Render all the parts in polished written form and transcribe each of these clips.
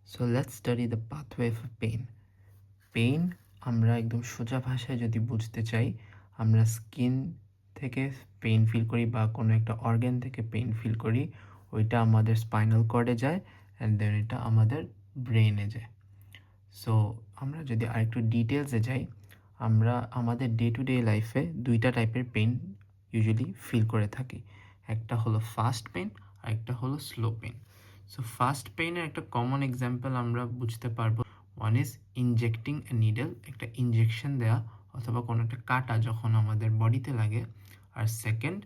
So let's study the pathway of pain. Pain আমরা একদম সোজা ভাষায় যদি বুঝতে চাই, আমরা স্কিন থেকে পেইন ফিল করি বা কোনো একটা অর্গ্যান থেকে পেইন ফিল করি, ওইটা আমাদের স্পাইনাল কর্ডে যায় অ্যান্ড দেন এটা আমাদের ব্রেনে যায়। সো আমরা যদি আরেকটু ডিটেলসে যাই, আমরা আমাদের ডে টু ডে লাইফে দুইটা টাইপের পেইন ইউজুয়ালি ফিল করে থাকি। একটা হলো ফাস্ট পেইন আর একটা হলো স্লো পেইন। সো ফাস্ট পেইনের একটা কমন এক্সাম্পল আমরা বুঝতে পারবো, one is injecting A needle, একটা ইনজেকশন দেওয়া অথবা কোনো একটা কাটা যখন আমাদের বডিতে লাগে। আর সেকেন্ড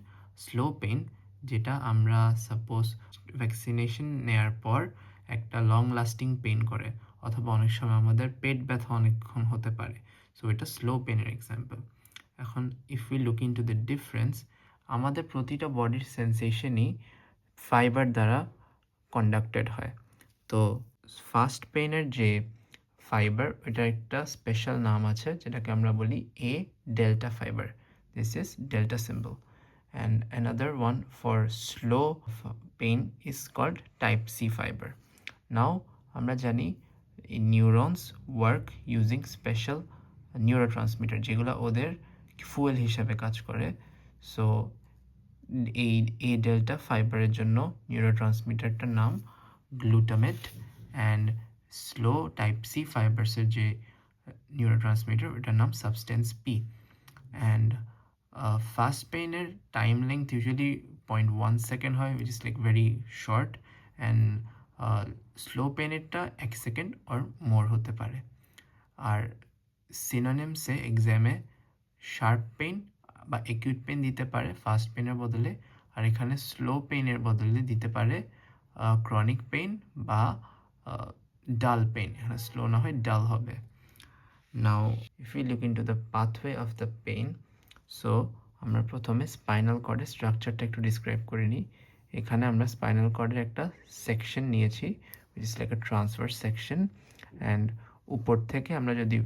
স্লো পেইন, যেটা আমরা সাপোজ ভ্যাকসিনেশন নেওয়ার পর একটা লং লাস্টিং পেইন করে, অথবা অনেক সময় আমাদের পেট ব্যথা অনেকক্ষণ হতে পারে। সো এটা স্লো পেইনের এক্সাম্পল। এখন if we look into the difference, আমাদের প্রতিটা বডির সেন্সেশনই ফাইবার দ্বারা কন্ডাক্টেড হয়। তো ফাস্ট পেইনের যে ফাইবার, এটার একটা স্পেশাল নাম আছে যেটাকে আমরা বলি এ delta fibre. This is delta symbol. And another one for slow pain is called type C fiber. Now আমরা জানি neurons work using special neurotransmitter, যেগুলো ওদের ফুয়েল হিসাবে কাজ করে। সো এই ডেল্টা ফাইবারের জন্য নিউরোট্রান্সমিটারটার নাম glutamate, and slow type C ফাইবার্সের যে নিউরোট্রান্সমিটার ওটার নাম সাবস্টেন্স পি। অ্যান্ড ফাস্ট পেইনের টাইম লেংথ ইউজুয়ালি 0.1 সেকেন্ড হয়, which is like very short, and slow পেইনেরটা 1 সেকেন্ড অর মোর হতে পারে। আর সিনোনিমসে এক্সামে শার্প পেইন বা অ্যাকিউট পেইন দিতে পারে ফাস্ট পেইনের বদলে, আর এখানে স্লো পেইনের বদলে দিতে পারে ক্রনিক পেইন বা ডাল পেইন। এখানে স্লো না হয় ডাল হবে। Now if you look into the pathway of the pain, so আমরা প্রথমে স্পাইনাল কর্ডের স্ট্রাকচারটা একটু ডিসক্রাইব করে নিই। এখানে আমরা স্পাইনাল কর্ডের একটা সেকশন নিয়েছি, which is like a transverse section, and উপর থেকে আমরা যদি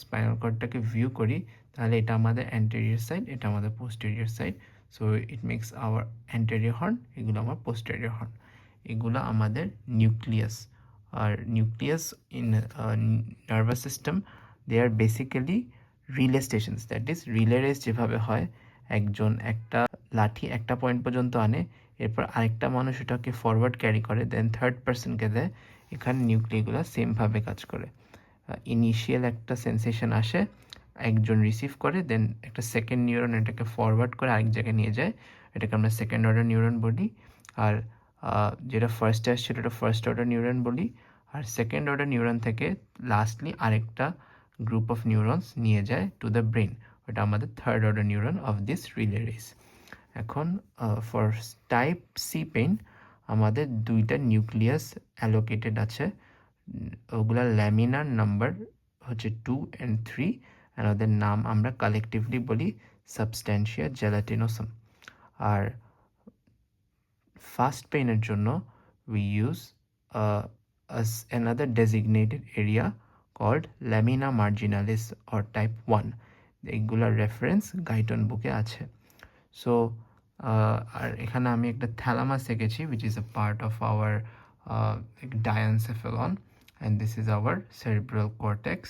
স্পাইনাল কর্ডটাকে ভিউ করি, তাহলে এটা আমাদের অ্যান্টেরিয়র সাইড, এটা আমাদের posterior side. So it makes our anterior horn, এগুলো আমার পোস্টেরিয়র হর্ন। এগুলো আমাদের নিউক্লিয়াস। আর nucleus in nervous system, they are basically relay stations. That is relay race যেভাবে হয়, একজন একটা লাঠি একটা পয়েন্ট পর্যন্ত আনে, এরপর আরেকটা মানুষ ওটাকে ফরওয়ার্ড ক্যারি করে, দেন থার্ড পার্সনকে দেয়। এখানে নিউক্লিয়াসগুলো সেমভাবে কাজ করে। ইনিশিয়াল একটা সেন্সেশন আসে, একজন রিসিভ করে, দেন একটা সেকেন্ড নিউরন এটাকে ফরওয়ার্ড করে আরেক জায়গায় নিয়ে যায়, এটাকে আমরা সেকেন্ড অর্ডার নিউরন বলি। আর যেটা ফার্স্টে আসছে ওটা ফার্স্ট অর্ডার নিউরন বলি। আর সেকেন্ড অর্ডার নিউরন থেকে লাস্টলি আরেকটা গ্রুপ অফ নিউরনস নিয়ে যায় টু দ্য ব্রেন, ওটা আমাদের third order neuron of this relay race. এখন ফর টাইপ সি পেইন আমাদের দুইটা নিউক্লিয়াস অ্যালোকেটেড আছে, ওগুলার ল্যামিনার নাম্বার হচ্ছে 2 and 3, অ্যান্ড ওদের নাম আমরা কালেকটিভলি বলি সাবস্ট্যান্সিয়া জেলাটিনোসাম। আর ফাস্ট পেইনের জন্য we use another designated area called lamina marginalis or type 1. এইগুলার রেফারেন্স গাইটন বুকে আছে। সো আর এখানে আমি একটা থ্যালামাস এঁকেছি, which is a part of our diencephalon, and this is our cerebral cortex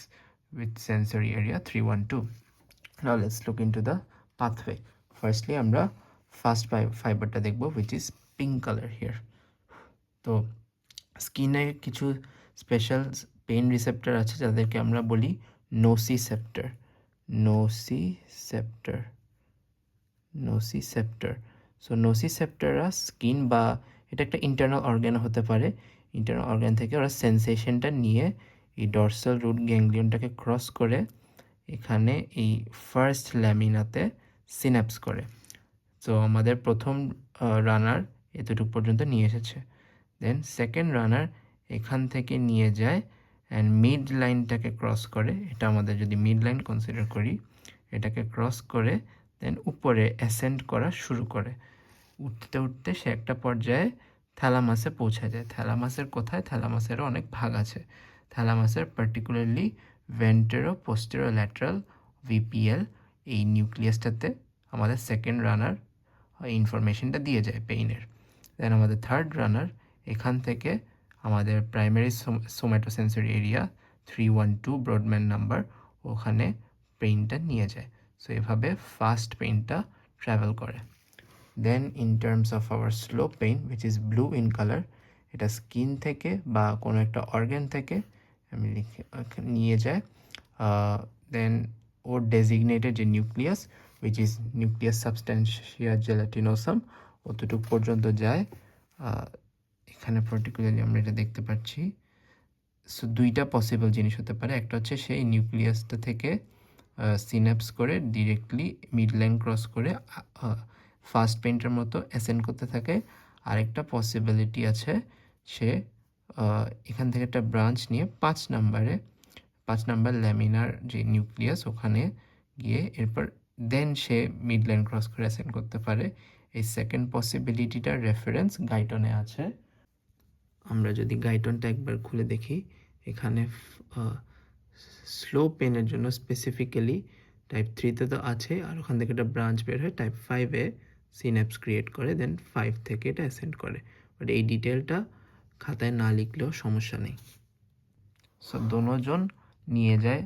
with sensory area 312. Now let's look into the pathway. Firstly আমরা first ফাইবারটা দেখব, which is pink color here. তো স্কিনে কিছু স্পেশাল পেইন রিসেপ্টর আছে যাদেরকে আমরা বলি নোসিসেপ্টর। সো নোসিসেপ্টররা স্কিন বা এটা একটা ইন্টারনাল অর্গ্যান হতে পারে, ইন্টারনাল অর্গ্যান থেকে ওরা সেন্সেশনটা নিয়ে এই ডর্সাল রুট গ্যাংলিয়নটাকে ক্রস করে এখানে এই ফার্স্ট ল্যামিনাতে সিনাপস করে। সো আমাদের প্রথম রানার এতটুকু পর্যন্ত নিয়ে এসেছে, দেন সেকেন্ড রানার এখান থেকে নিয়ে যায় অ্যান্ড মিড লাইনটাকে ক্রস করে, এটা আমাদের যদি মিড লাইন কনসিডার করি, এটাকে ক্রস করে দেন উপরে অ্যাসেন্ড করা শুরু করে। উঠতে উঠতে সে একটা পর্যায়ে থ্যালামাসে পৌঁছে যায়। থ্যালামাসের কোথায়? থ্যালামাসেরও অনেক ভাগ আছে। থ্যালামাসের পার্টিকুলারলি ভেন্টেরো পোস্টেরো ল্যাটারাল ভিপিএল, এই নিউক্লিয়াসটাতে আমাদের সেকেন্ড রানার ইনফরমেশনটা দিয়ে যায় পেইনের। দেন আমাদের থার্ড রানার এখান থেকে আমাদের প্রাইমারি সোম্যাটোসেন্সরি এরিয়া 312 ব্রডম্যান নাম্বার, ওখানে পেইনটা নিয়ে যায়। সো এভাবে ফাস্ট পেইনটা ট্রাভেল করে। Then in terms of our slow pain which is blue in colour, এটা স্কিন থেকে বা কোনো একটা অর্গ্যান থেকে আমি নিয়ে যায়। দেন ওর ডেজিগনেটেড যে nucleus which is nucleus substantia gelatinosa, অতটুকু পর্যন্ত যায়। এখানে পার্টিকুলারলি আমরা এটা দেখতে পাচ্ছি। সো দুইটা পসিবল জিনিস হতে পারে, একটা হচ্ছে সেই নিউক্লিয়াসটা থেকে সিনাপস করে ডিরেক্টলি মিড লাইন ক্রস করে ফাস্ট পেইন্টের মতো অ্যাসেন্ড করতে থাকে। আরেকটা পসিবিলিটি আছে, সে এখান থেকে একটা ব্রাঞ্চ নিয়ে 5 নাম্বার ল্যামিনার যে নিউক্লিয়াস ওখানে গিয়ে এরপর দেন সে মিড লাইন ক্রস করে অ্যাসেন্ড করতে পারে। এই সেকেন্ড পসিবিলিটিটার রেফারেন্স গাইটনে আছে। আমরা যদি গাইটনটা একবার খুলে দেখি, এখানে স্লো পেনের জন্য স্পেসিফিক্যালি টাইপ 3তে তো আছে, আর ওখান থেকে একটা ব্রাঞ্চ বের হয় টাইপ 5-এ সিন্যাপস ক্রিয়েট করে, দেন 5 থেকে এটা অ্যাসেন্ড করে। বাট এই ডিটেলটা খাতায় না লিখলেও সমস্যা নেই। সো দোনোজন নিয়ে যায়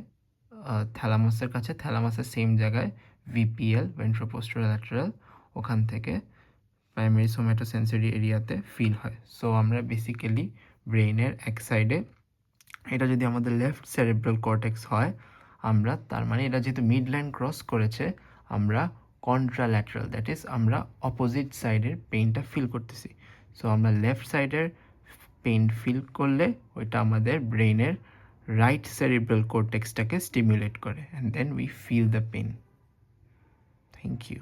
থ্যালামাসের কাছে, থ্যালামাসের সেম জায়গায় ভিপিএল ভেন্ট্রোপোস্টেরোল্যাটারাল, ওখান থেকে প্রাইমারি সোম্যাটোসেন্সরি এরিয়াতে ফিল হয়। সো আমরা বেসিক্যালি ব্রেইনের এক সাইডে, এটা যদি আমাদের লেফট সেরেব্রাল কর্টেক্স হয়, আমরা তার মানে এটা যেহেতু মিড লাইন ক্রস করেছে, আমরা কন্ট্রাল্যাটারাল, দ্যাট ইজ আমরা অপোজিট সাইডের পেইনটা ফিল করতেছি। সো আমরা লেফট সাইডের পেইন ফিল করলে ওইটা আমাদের ব্রেইনের রাইট সেরেব্রাল কর্টেক্সটাকে স্টিমুলেট করে, and then we feel the pain. Thank you.